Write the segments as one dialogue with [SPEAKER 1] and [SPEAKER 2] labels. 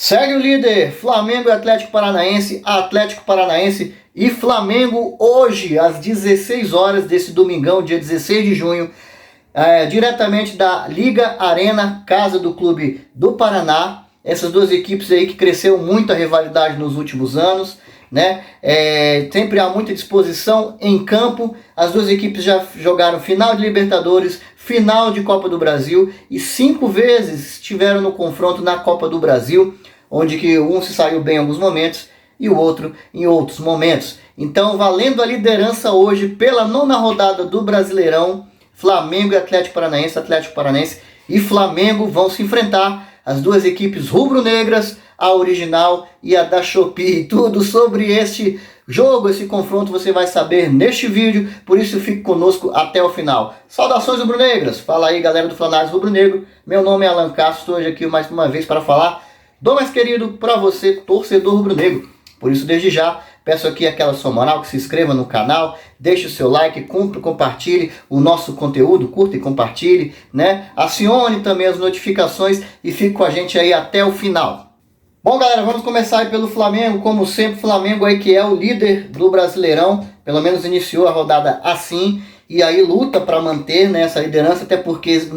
[SPEAKER 1] Segue o líder, Flamengo e Atlético Paranaense e Flamengo hoje às 16 horas desse domingão, dia 16 de junho, diretamente da Liga Arena, casa do Clube do Paraná. Essas duas equipes aí que cresceram muito a rivalidade nos últimos anos, né? Sempre há muita disposição em campo. As duas equipes já jogaram final de Libertadores, final de Copa do Brasil e 5 vezes estiveram no confronto na Copa do Brasil, onde que um se saiu bem em alguns momentos e o outro em outros momentos. Então, valendo a liderança hoje pela 9ª rodada do Brasileirão, Flamengo e Atlético Paranaense e Flamengo vão se enfrentar. As duas equipes rubro-negras, a original e a da Shopee. Tudo sobre este jogo, esse confronto você vai saber neste vídeo, por isso fique conosco até o final. Saudações rubro-negras, fala aí galera do Flanares Rubro-Negro, meu nome é Alan Castro, estou hoje aqui mais uma vez para falar do mais querido para você, torcedor rubro-negro. Por isso desde já, peço aqui aquela sua moral, que se inscreva no canal, deixe o seu like, compartilhe o nosso conteúdo, curta e compartilhe, né? Acione também as notificações e fique com a gente aí até o final. Bom galera, vamos começar aí pelo Flamengo, como sempre, Flamengo aí que é o líder do Brasileirão, pelo menos iniciou a rodada assim, e aí luta para manter, né, essa liderança, até porque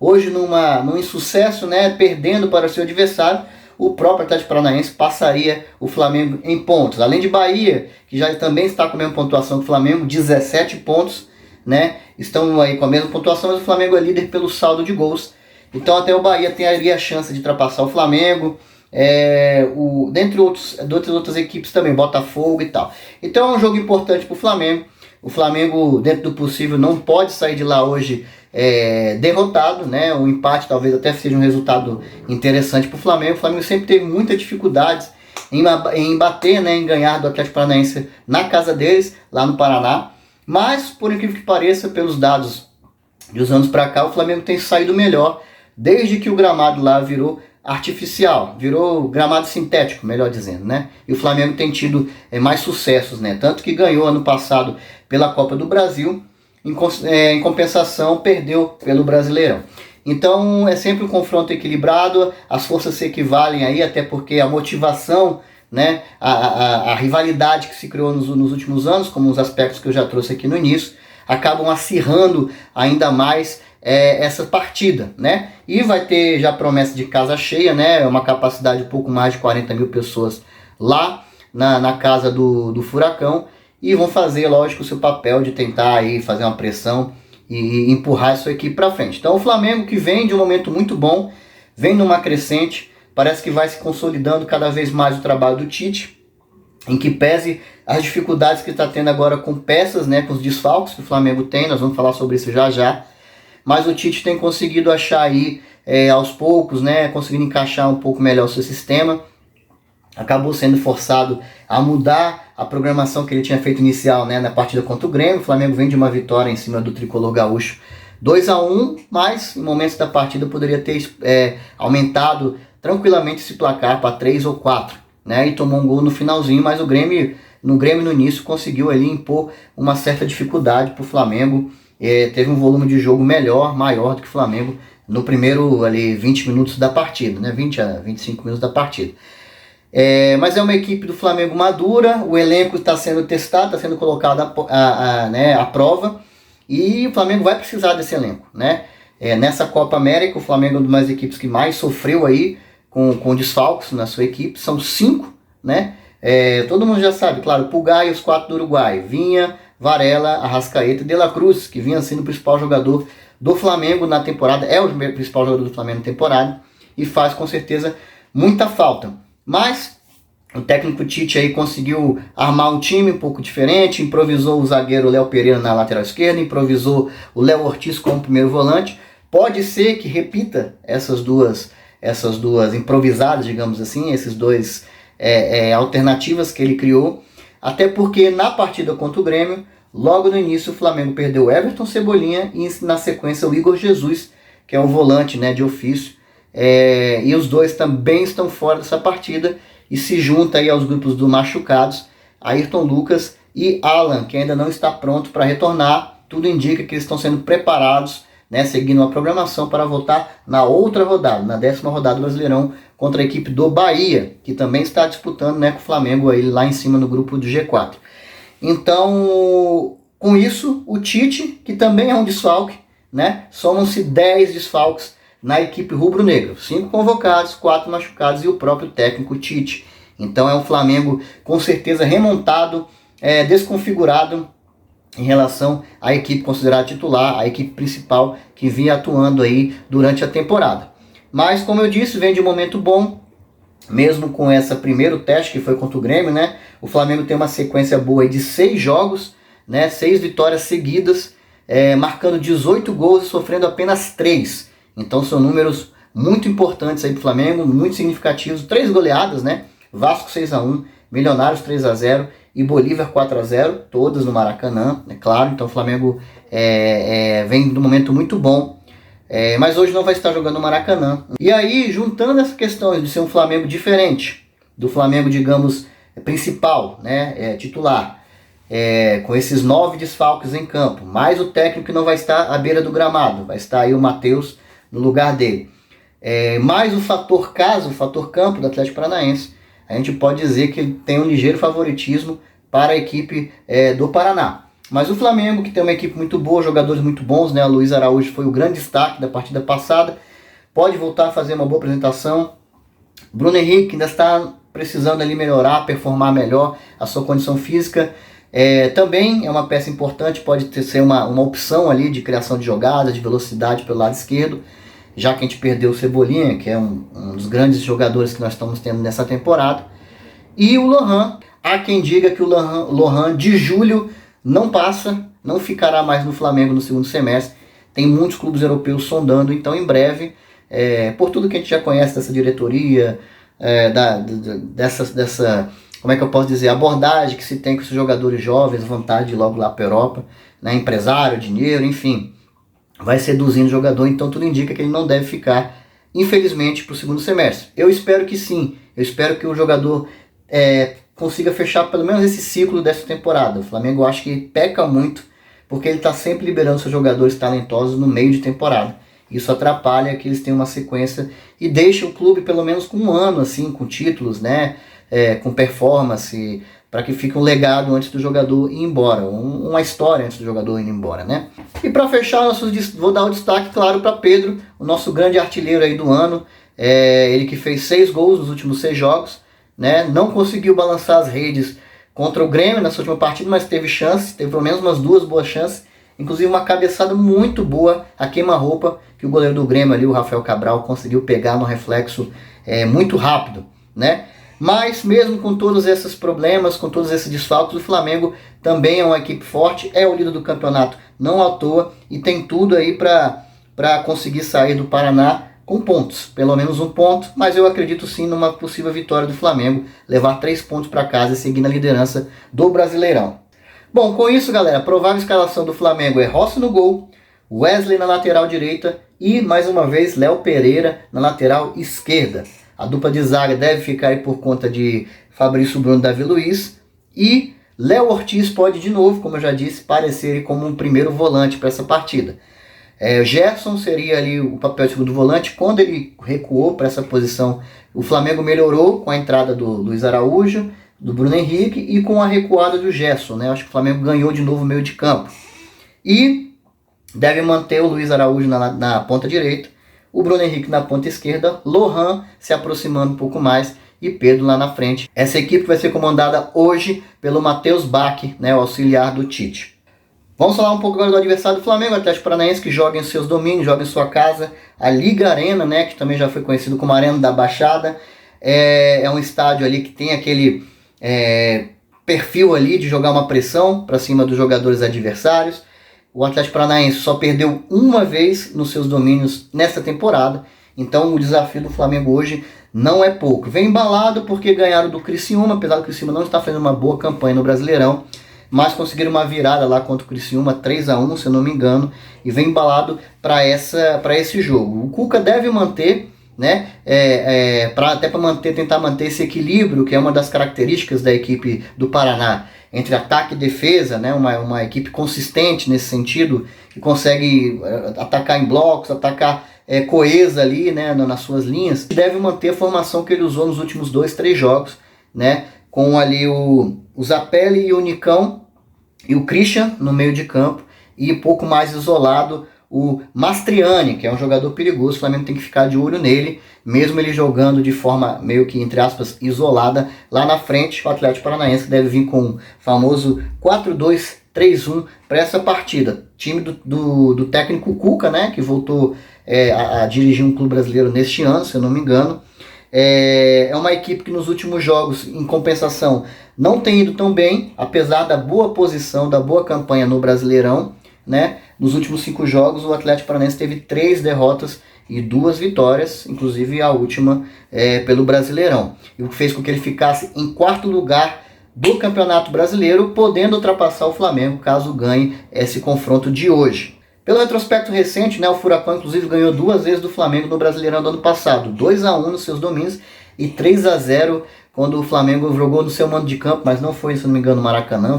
[SPEAKER 1] hoje num insucesso, né, perdendo para o seu adversário, o próprio Atlético Paranaense passaria o Flamengo em pontos. Além de Bahia, que já também está com a mesma pontuação que o Flamengo, 17 pontos, né? Estão aí com a mesma pontuação, mas o Flamengo é líder pelo saldo de gols. Então até o Bahia teria a chance de ultrapassar o Flamengo, dentre outras equipes também, Botafogo e tal. Então é um jogo importante para o Flamengo. O Flamengo, dentro do possível, não pode sair de lá hoje derrotado, né? O empate talvez até seja um resultado interessante para o Flamengo. O Flamengo sempre teve muitas dificuldades em bater, né, em ganhar do Atlético Paranaense na casa deles, lá no Paraná. Mas, por incrível que pareça, pelos dados de uns anos para cá, o Flamengo tem saído melhor desde que o gramado lá virou artificial, virou gramado sintético, melhor dizendo, né? E o Flamengo tem tido mais sucessos, né? Tanto que ganhou ano passado pela Copa do Brasil, em compensação perdeu pelo Brasileirão. Então é sempre um confronto equilibrado, as forças se equivalem aí, até porque a motivação, né, a rivalidade que se criou nos últimos anos, como os aspectos que eu já trouxe aqui no início, acabam acirrando ainda mais essa partida, né? E vai ter já promessa de casa cheia, né? Uma capacidade de pouco mais de 40 mil pessoas lá na casa do Furacão, e vão fazer, lógico, o seu papel de tentar aí fazer uma pressão e empurrar a sua equipe para frente. Então o Flamengo, que vem de um momento muito bom, vem numa crescente, parece que vai se consolidando cada vez mais o trabalho do Tite, em que pese as dificuldades que está tendo agora com peças, né, com os desfalques que o Flamengo tem, nós vamos falar sobre isso já já, mas o Tite tem conseguido achar aí, aos poucos, né, conseguindo encaixar um pouco melhor o seu sistema. Acabou sendo forçado a mudar a programação que ele tinha feito inicial, né, na partida contra o Grêmio. O Flamengo vem de uma vitória em cima do tricolor gaúcho, 2-1, mas em momentos da partida poderia ter aumentado tranquilamente esse placar para 3 ou 4, né, e tomou um gol no finalzinho, mas o Grêmio no início conseguiu ali impor uma certa dificuldade para o Flamengo. Teve um volume de jogo maior do que o Flamengo no primeiro ali 20 minutos da partida, né, 20 a 25 minutos da partida. Mas é uma equipe do Flamengo madura, o elenco está sendo testado, está sendo colocado à prova, e o Flamengo vai precisar desse elenco, né? Nessa Copa América, o Flamengo é uma das equipes que mais sofreu aí com desfalques na sua equipe, são 5, né? Todo mundo já sabe, claro, Pulgar e os 4 do Uruguai, Vinha, Varela, Arrascaeta e De La Cruz, que vinha sendo o principal jogador do Flamengo na temporada, é o principal jogador do Flamengo na temporada, e faz com certeza muita falta. Mas o técnico Tite aí conseguiu armar um time um pouco diferente, improvisou o zagueiro Léo Pereira na lateral esquerda, improvisou o Léo Ortiz como primeiro volante. Pode ser que repita essas duas improvisadas, digamos assim, esses dois alternativas que ele criou, até porque na partida contra o Grêmio, logo no início o Flamengo perdeu o Everton Cebolinha e na sequência o Igor Jesus, que é o volante, né, de ofício. E os dois também estão fora dessa partida e se junta aí aos grupos do machucados, Ayrton Lucas e Alan, que ainda não está pronto para retornar. Tudo indica que eles estão sendo preparados, né, seguindo a programação para voltar na outra rodada, na 10ª rodada do Brasileirão, contra a equipe do Bahia, que também está disputando, né, com o Flamengo aí lá em cima no grupo do G4. Então, com isso, o Tite, que também é um desfalque, né, somam-se 10 desfalques na equipe rubro-negra, 5 convocados, 4 machucados e o próprio técnico Tite. Então é um Flamengo com certeza remontado, desconfigurado em relação à equipe considerada titular, a equipe principal que vinha atuando aí durante a temporada. Mas, como eu disse, vem de um momento bom, mesmo com esse primeiro teste que foi contra o Grêmio, né? O Flamengo tem uma sequência boa aí de 6 jogos, né? 6 vitórias seguidas, marcando 18 gols e sofrendo apenas 3. Então são números muito importantes aí para o Flamengo, muito significativos. 3 goleadas, né? Vasco 6-1, Milionários 3-0 e Bolívar 4-0, todas no Maracanã, é claro. Então o Flamengo vem de um momento muito bom, mas hoje não vai estar jogando no Maracanã. E aí, juntando essa questão de ser um Flamengo diferente, do Flamengo, digamos, principal, né, titular, com esses 9 desfalques em campo, mais o técnico que não vai estar à beira do gramado, vai estar aí o Matheus no lugar dele, mais o fator casa, o fator campo do Atlético Paranaense, a gente pode dizer que ele tem um ligeiro favoritismo para a equipe do Paraná. Mas o Flamengo, que tem uma equipe muito boa, jogadores muito bons, né? O Luiz Araújo foi o grande destaque da partida passada, pode voltar a fazer uma boa apresentação. Bruno Henrique ainda está precisando ali melhorar, performar melhor a sua condição física. Também é uma peça importante, pode ser uma opção ali de criação de jogadas, de velocidade pelo lado esquerdo, já que a gente perdeu o Cebolinha, que é um dos grandes jogadores que nós estamos tendo nessa temporada. E o Lohan, há quem diga que o Lohan de julho não passa, não ficará mais no Flamengo no segundo semestre. Tem muitos clubes europeus sondando, então em breve, por tudo que a gente já conhece dessa diretoria, dessa, como é que eu posso dizer, abordagem que se tem com esses jogadores jovens, vontade de ir logo lá para a Europa, né, empresário, dinheiro, enfim, vai seduzindo o jogador, então tudo indica que ele não deve ficar, infelizmente, para o segundo semestre. Eu espero que sim, eu espero que o jogador consiga fechar pelo menos esse ciclo dessa temporada. O Flamengo, eu acho que peca muito, porque ele está sempre liberando seus jogadores talentosos no meio de temporada. Isso atrapalha que eles tenham uma sequência e deixa o clube pelo menos com um ano, assim, com títulos, né, com performance, para que fique um legado antes do jogador ir embora, uma história antes do jogador ir embora, né? E para fechar, vou dar o destaque, claro, para Pedro, o nosso grande artilheiro aí do ano, ele que fez 6 gols nos últimos 6 jogos, né? Não conseguiu balançar as redes contra o Grêmio nessa última partida, mas teve chance, teve pelo menos umas 2 boas chances, inclusive uma cabeçada muito boa, a queima-roupa, que o goleiro do Grêmio ali, o Rafael Cabral, conseguiu pegar no reflexo muito rápido, né? Mas mesmo com todos esses problemas, com todos esses desfalques, o Flamengo também é uma equipe forte, é o líder do campeonato, não à toa, e tem tudo aí para conseguir sair do Paraná com pontos, pelo menos 1 ponto, mas eu acredito sim numa possível vitória do Flamengo, levar 3 pontos para casa e seguir na liderança do Brasileirão. Bom, com isso, galera, a provável escalação do Flamengo é Rossi no gol, Wesley na lateral direita e, mais uma vez, Léo Pereira na lateral esquerda. A dupla de zaga deve ficar aí por conta de Fabrício Bruno e Davi Luiz. E Léo Ortiz pode, de novo, como eu já disse, parecer como um primeiro volante para essa partida. Gerson seria ali o papel de segundo volante. Quando ele recuou para essa posição, o Flamengo melhorou com a entrada do Luiz Araújo, do Bruno Henrique e com a recuada do Gerson, né? Acho que o Flamengo ganhou de novo o meio de campo. E deve manter o Luiz Araújo na ponta direita, o Bruno Henrique na ponta esquerda, Lohan se aproximando um pouco mais e Pedro lá na frente. Essa equipe vai ser comandada hoje pelo Matheus Bach, né, o auxiliar do Tite. Vamos falar um pouco agora do adversário do Flamengo, o Atlético Paranaense, que joga em seus domínios, joga em sua casa, a Liga Arena, né, que também já foi conhecido como Arena da Baixada. É um estádio ali que tem aquele perfil ali de jogar uma pressão para cima dos jogadores adversários. O Atlético Paranaense só perdeu uma vez nos seus domínios nesta temporada, então o desafio do Flamengo hoje não é pouco. Vem embalado porque ganharam do Criciúma, apesar do Criciúma não estar fazendo uma boa campanha no Brasileirão, mas conseguiram uma virada lá contra o Criciúma, 3-1, se eu não me engano, e vem embalado para esse jogo. O Cuca deve manter, né? Até para tentar manter esse equilíbrio, que é uma das características da equipe do Paraná, entre ataque e defesa, né? Uma equipe consistente nesse sentido, que consegue atacar em blocos, atacar coesa ali, né? Nas suas linhas. Deve manter a formação que ele usou nos últimos 2, 3 jogos, né? Com ali o Zapelli e o Nicão e o Christian no meio de campo, e um pouco mais isolado o Mastriani, que é um jogador perigoso. O Flamengo tem que ficar de olho nele, mesmo ele jogando de forma meio que, entre aspas, isolada. Lá na frente, o Atlético Paranaense deve vir com o famoso 4-2-3-1 para essa partida. Time do técnico Cuca, né, que voltou a dirigir um clube brasileiro neste ano, se eu não me engano. É uma equipe que nos últimos jogos, em compensação, não tem ido tão bem, apesar da boa posição, da boa campanha no Brasileirão, né? Nos últimos 5 jogos, o Atlético Paranaense teve 3 derrotas e 2 vitórias, inclusive a última pelo Brasileirão, o que fez com que ele ficasse em 4º lugar do Campeonato Brasileiro, podendo ultrapassar o Flamengo caso ganhe esse confronto de hoje. Pelo retrospecto recente, né, o Furacão inclusive ganhou 2 vezes do Flamengo no Brasileirão do ano passado, 2-1 nos seus domínios e 3-0 quando o Flamengo jogou no seu mando de campo, mas não foi, se não me engano, no Maracanã,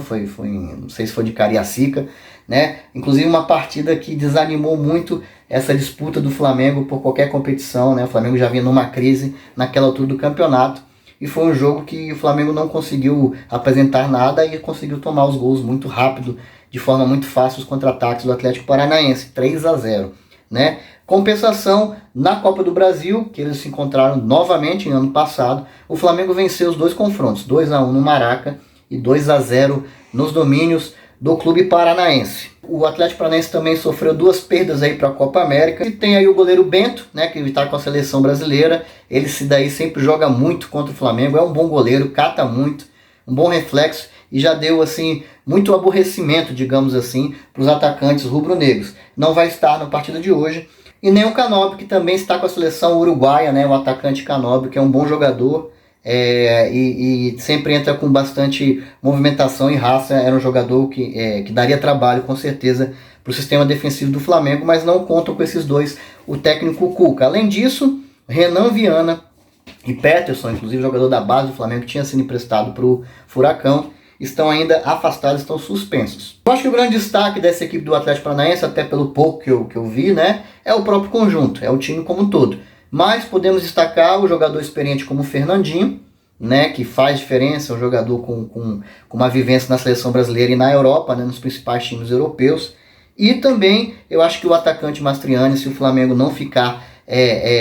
[SPEAKER 1] não sei se foi de Cariacica, né? Inclusive uma partida que desanimou muito essa disputa do Flamengo por qualquer competição, né? O Flamengo já vinha numa crise naquela altura do campeonato, e foi um jogo que o Flamengo não conseguiu apresentar nada e conseguiu tomar os gols muito rápido, de forma muito fácil, os contra-ataques do Atlético Paranaense, 3-0, né? Compensação, na Copa do Brasil, que eles se encontraram novamente em ano passado, o Flamengo venceu os 2 confrontos, 2-1 no Maraca e 2-0 nos domínios do clube paranaense. O Atlético Paranaense também sofreu 2 perdas aí para a Copa América. E tem aí o goleiro Bento, né, que está com a seleção brasileira. Ele sempre joga muito contra o Flamengo, é um bom goleiro, cata muito, um bom reflexo, e já deu assim muito aborrecimento, digamos assim, para os atacantes rubro-negros. Não vai estar na partida de hoje. E nem o Canóbio, que também está com a seleção uruguaia, né, o atacante Canóbio, que é um bom jogador, e sempre entra com bastante movimentação e raça. Era um jogador que daria trabalho com certeza para o sistema defensivo do Flamengo, mas não contam com esses 2, o técnico Cuca. Além disso, Renan Viana e Peterson, inclusive jogador da base do Flamengo, que tinha sido emprestado para o Furacão, estão ainda afastados, estão suspensos. Eu acho que o grande destaque dessa equipe do Atlético Paranaense, até pelo pouco que eu vi, né, é o próprio conjunto, é o time como um todo. Mas podemos destacar o jogador experiente como o Fernandinho, né, que faz diferença, um jogador com uma vivência na seleção brasileira e na Europa, né, nos principais times europeus. E também eu acho que o atacante Mastriani, se o Flamengo não ficar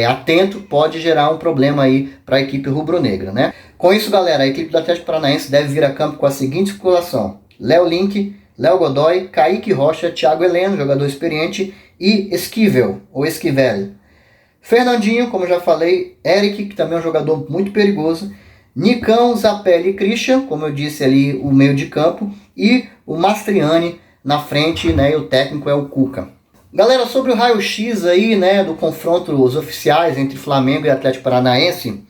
[SPEAKER 1] atento, pode gerar um problema aí para a equipe rubro-negra, né? Com isso, galera, a equipe do Atlético Paranaense deve vir a campo com a seguinte escalação: Léo Link, Léo Godoy, Kaique Rocha, Thiago Heleno, jogador experiente, e Esquivel, ou Esquivel. Fernandinho, como já falei, Eric, que também é um jogador muito perigoso, Nicão, Zapelli e Christian, como eu disse ali, o meio de campo, e o Mastriani na frente, né, e o técnico é o Cuca. Galera, sobre o raio-x aí, né, do confronto, os oficiais entre Flamengo e Atlético Paranaense,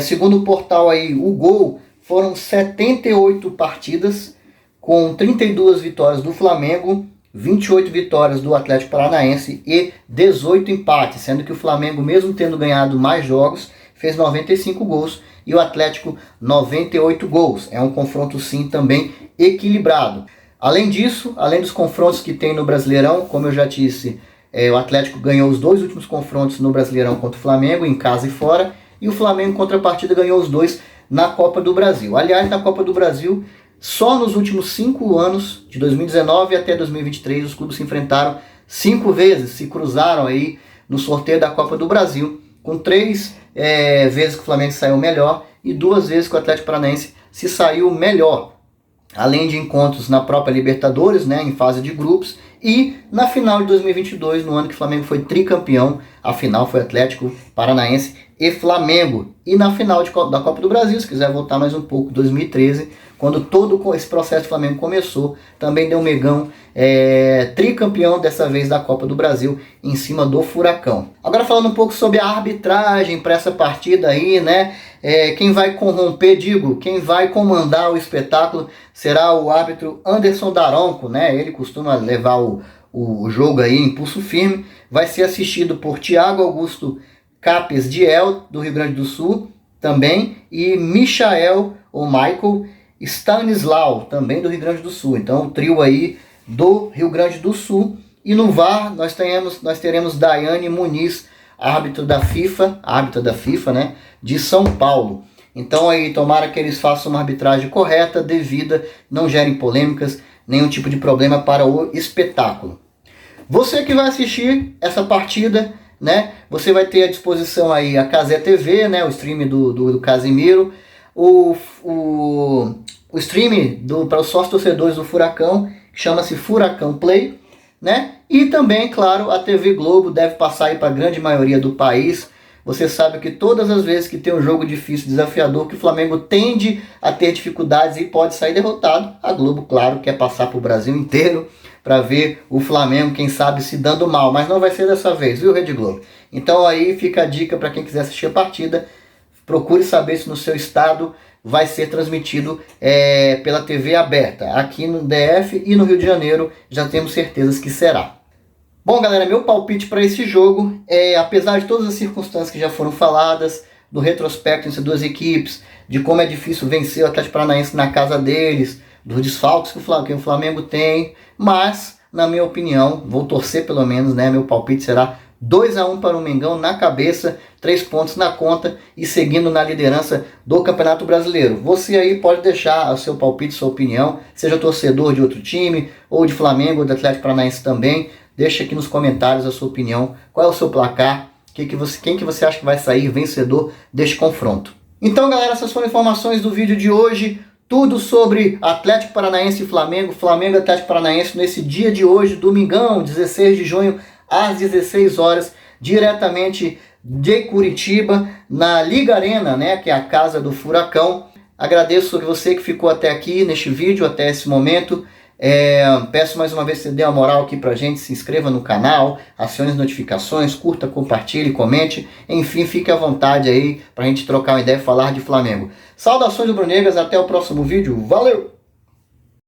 [SPEAKER 1] segundo o portal aí, o Gol, foram 78 partidas, com 32 vitórias do Flamengo, 28 vitórias do Atlético Paranaense e 18 empates, sendo que o Flamengo, mesmo tendo ganhado mais jogos, fez 95 gols e o Atlético 98 gols. É um confronto sim também equilibrado. Além disso, além dos confrontos que tem no Brasileirão, como eu já disse, o Atlético ganhou os 2 últimos confrontos no Brasileirão contra o Flamengo, em casa e fora, e o Flamengo, em contrapartida, ganhou os 2 na Copa do Brasil. Aliás, na Copa do Brasil, só nos últimos 5 anos, de 2019 até 2023, os clubes se enfrentaram 5 vezes, se cruzaram aí no sorteio da Copa do Brasil, com 3 vezes que o Flamengo saiu melhor e 2 vezes que o Atlético Paranaense se saiu melhor. Além de encontros na própria Libertadores, né, em fase de grupos, e na final de 2022, no ano que o Flamengo foi tricampeão, a final foi Atlético Paranaense e Flamengo. E na final da Copa do Brasil, se quiser voltar mais um pouco, 2013, quando todo esse processo do Flamengo começou, também deu um Megão tricampeão, dessa vez da Copa do Brasil, em cima do Furacão. Agora falando um pouco sobre a arbitragem para essa partida aí, né? Quem vai corromper, quem vai comandar o espetáculo será o árbitro Anderson Daronco, né? Ele costuma levar o jogo aí em pulso firme. Vai ser assistido por Thiago Augusto Capesdiel, do Rio Grande do Sul, também, e Michael, ou Michael, Stanislau, também do Rio Grande do Sul. Então, o trio aí do Rio Grande do Sul. E no VAR, nós teremos Daiane Muniz, árbitra da FIFA, né, de São Paulo. Então, aí, tomara que eles façam uma arbitragem correta, devida, não gerem polêmicas, nenhum tipo de problema para o espetáculo. Você que vai assistir essa partida, né, você vai ter à disposição aí a Cazé TV, né, o stream do Casimiro, o stream para os sócios torcedores do Furacão, que chama-se Furacão Play, né, e também, claro, a TV Globo deve passar aí para a grande maioria do país. Você sabe que todas as vezes que tem um jogo difícil, desafiador, que o Flamengo tende a ter dificuldades e pode sair derrotado, a Globo, claro, quer passar para o Brasil inteiro para ver o Flamengo, quem sabe, se dando mal. Mas não vai ser dessa vez, viu, Rede Globo? Então aí fica a dica para quem quiser assistir a partida. Procure saber se no seu estado vai ser transmitido pela TV aberta. Aqui no DF e no Rio de Janeiro já temos certezas que será. Bom, galera, meu palpite para esse jogo apesar de todas as circunstâncias que já foram faladas, do retrospecto entre duas equipes, de como é difícil vencer o Atlético Paranaense na casa deles, dos desfalques que o Flamengo tem, mas, na minha opinião, vou torcer pelo menos, né, meu palpite será 2-1 para o Mengão na cabeça, 3 pontos na conta e seguindo na liderança do Campeonato Brasileiro. Você aí pode deixar o seu palpite, sua opinião, seja torcedor de outro time, ou de Flamengo, ou do Atlético Paranaense também. Deixa aqui nos comentários a sua opinião, qual é o seu placar, quem que você acha que vai sair vencedor deste confronto. Então, galera, essas foram informações do vídeo de hoje. Tudo sobre Atlético Paranaense e Flamengo, Flamengo e Atlético Paranaense nesse dia de hoje, domingão, 16 de junho, às 16 horas, diretamente de Curitiba, na Liga Arena, né, que é a casa do Furacão. Agradeço a você que ficou até aqui neste vídeo, até esse momento. Peço mais uma vez que você dê uma moral aqui pra gente, se inscreva no canal, acione as notificações, curta, compartilhe, comente, enfim, fique à vontade aí pra gente trocar uma ideia e falar de Flamengo. Saudações rubro-negras, até o próximo vídeo, valeu!